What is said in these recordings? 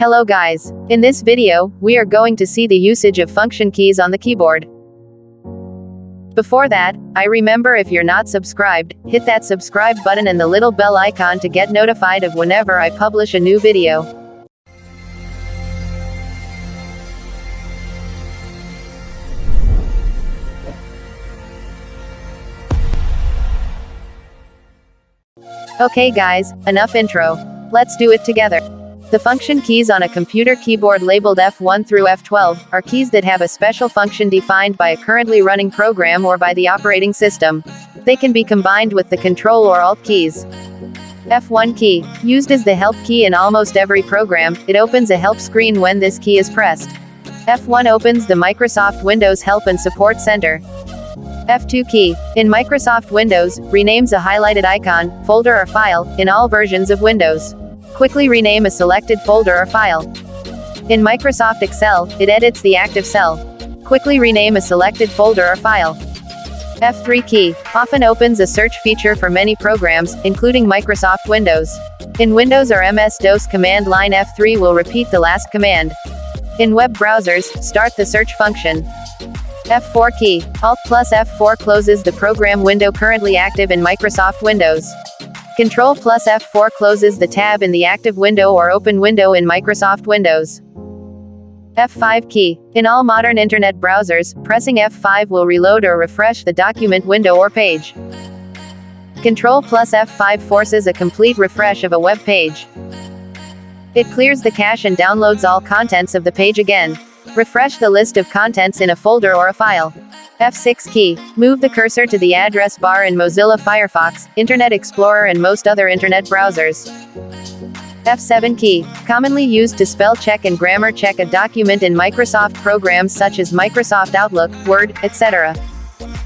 Hello guys. In this video, we are going to see the usage of function keys on the keyboard. Before that, remember if you're not subscribed, hit that subscribe button and the little bell icon to get notified of whenever I publish a new video. Okay guys, enough intro. Let's do it together. The function keys on a computer keyboard labeled F1 through F12 are keys that have a special function defined by a currently running program or by the operating system. They can be combined with the Control or Alt keys. F1 key, used as the help key in almost every program, it opens a help screen when this key is pressed. F1 opens the Microsoft Windows Help and Support Center. F2 key, in Microsoft Windows, renames a highlighted icon, folder or file, in all versions of Windows. Quickly rename a selected folder or file. In Microsoft Excel, it edits the active cell. Quickly rename a selected folder or file. F3 key, often opens a search feature for many programs, including Microsoft Windows. In Windows or MS-DOS command line F3 will repeat the last command. In web browsers, start the search function. F4 key, Alt plus F4 closes the program window currently active in Microsoft Windows. Control plus F4 closes the tab in the active window or open window in Microsoft Windows. F5 key, in all modern internet browsers, pressing F5 will reload or refresh the document window or page. Control plus F5 forces a complete refresh of a web page. It clears the cache and downloads all contents of the page again. Refresh the list of contents in a folder or a file. F6 key, move the cursor to the address bar in Mozilla Firefox, Internet Explorer and most other internet browsers. F7 key, commonly used to spell check and grammar check a document in Microsoft programs such as Microsoft Outlook, Word, etc.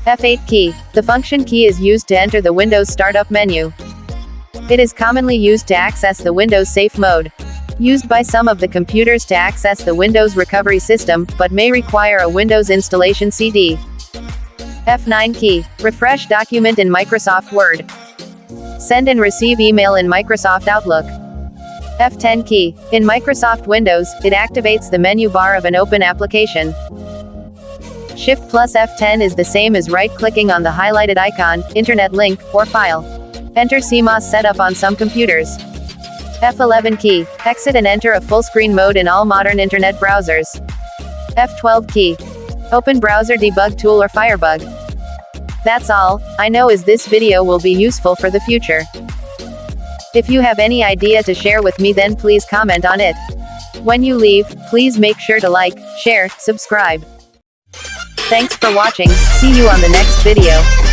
F8 key, the function key is used to enter the Windows startup menu. It is commonly used to access the Windows safe mode. Used by some of the computers to access the Windows recovery system, but may require a Windows installation CD. F9 key, refresh document in Microsoft Word. Send and receive email in Microsoft Outlook. F10 key, in Microsoft Windows, it activates the menu bar of an open application. Shift plus F10 is the same as right-clicking on the highlighted icon, internet link, or file. Enter CMOS setup on some computers. F11 key, exit and enter a full-screen mode in all modern internet browsers. F12 key, open browser debug tool or Firebug. That's all. I know this video will be useful for the future. If you have any idea to share with me then please comment on it. When you leave, please make sure to like, share, subscribe. Thanks for watching, see you on the next video.